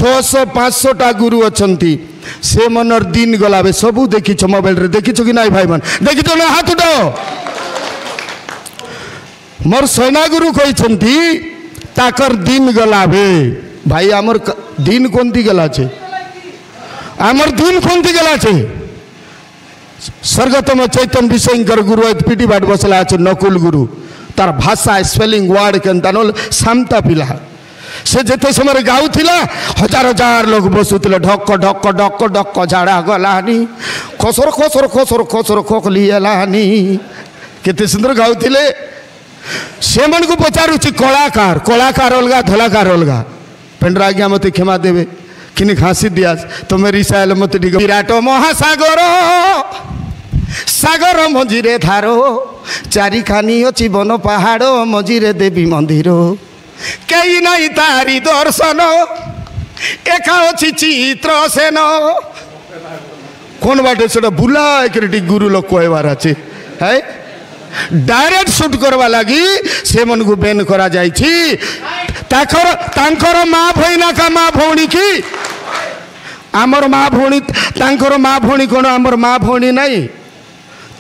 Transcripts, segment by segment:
600-500 गुरु अच्छी से मनर दिन गलाबे सबू देखी मोबाइल रे देखी कि ना भाई मन देखी ना हाथ उठाओ मोर सेना गुरु कहते ताकर दिन गलाबे भाई आमर दिन कोनती गला छे आमर दिन कोनती गला छे स्वर्गतम चैतन्य विषयकर गुरु पीटी बाट बसला আছে नकुल गुरु तार भाषा स्पेलिंग वर्ड केनता नल सामता पिला से जेते समय गाउथिला हजार हजार लोग बसुतिले ढक ढक ढक ढक झाड़ा गलानी खसर खसर खसर खसर खोखली एलानी केते सुंदर गाउथिले से मन को पचारुची कलाकार कलाकार अलगा धलाकार अलगा पेंड्रा आज्ञा मत क्षमा देवे किनी खासी दिया तो मेरी साइल मत विराट महासागर सागर मझिरे धारो चारिखानी अच्छी वन पहाड़ मझिरे देवी मंदिर कई नहीं तारी दर्शन एका अच्छी चित्र सेन कौन बाटे से बुला गुरु लोग कहबार अच्छे है डायरेक्ट शूट करवा लगी से मन को बैन करा जाइछि तांकर माँ भईना का माँ भौणी की आमर माँ भौणी तांकर माँ भौणी कौन आमर माँ भौणी नहीं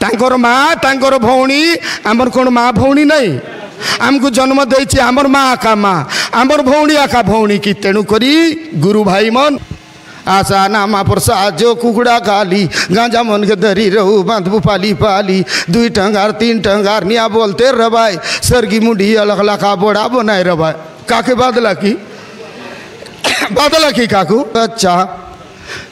तांकर माँ तांकर भौणी आमर कौन माँ भौणी नहीं आमको जन्म देछि आमर माँ आका माँ आमर भौणी आका भौणी की तेणु करी गुरु भाई मन आशा नामा प्रसाद जो कुकड़ा खाली गांजा मन के दरी रहू बांधबू पाली पाली 2 टंगार 3 टंगार निया बोलते रबाई सरगी मुंडी अलग लखा बोड़ा बनाए रबाई काके बादला की काकू अच्छा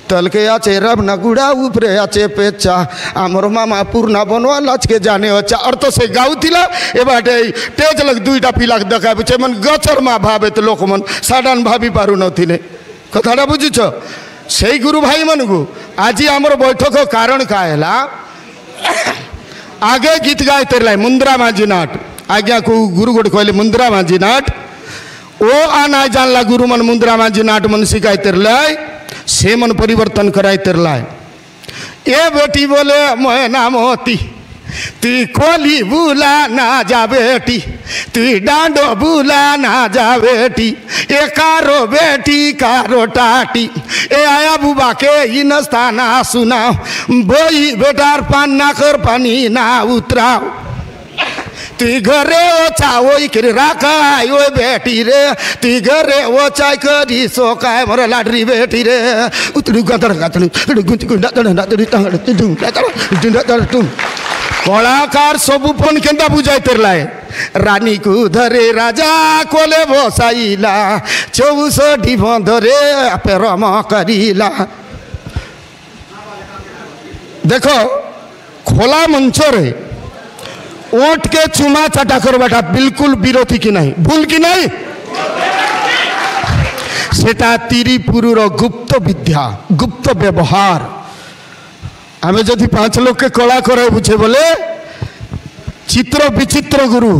तल के आचे रब न गुड़ा ऊपरे आचे पेचा आमर मामा पूर्णा बनवा लाच के जाने अच्छा अर्थ से गाउथिला ए बाटे तेज लग 2टा पिला देखा छे मन गचर मा भावे तो लोक मन साडान भाभी पारु नथिले कथाटा बुझुछ से गुरु भाई मन को आज आमर बैठक कारण का है आगे गीत गाय तेरला मुंद्रा माझी नाट आज्ञा को गुरु गोटे कहले मुंद्रा माझी नाट ओ आना जानला गुरु मन मुंद्रा माझी नाट मन सिखाई तेरला से मन परिवर्तन कराई तेरला ए बेटी बोले मोहना मोती तू कोली बुला ना जा बेटी तू डांडो बुला ना जा बेटी ए कारो बेटी कारो टाटी ए आया बुबा के इन स्थाना सुनाओ बोई बेटार पान ना कर पानी ना उतराओ तू घरे ओछा ओई कर राखा ओ बेटी रे तू घरे ओछा करी सोकाय मोर लाडरी बेटी रे उतडू गदर गदर गुंच गुंडा दडा दडी तंगड़ तुम तुम कलाकार सबू पन केंदा बुझाई तेरलाय रानी को धरे राजा कोले बसाइला 64 बंधरे पेरम करिला देखो खोला मंच रे ओट के चुमा चाटा करवाटा बिल्कुल विरोधी की नहीं भूल की नहीं सेटा तिरिपुर गुप्त विद्या गुप्त व्यवहार आमे जदि 5 लोग के कला करे बुझे बोले चित्र विचित्र गुरु।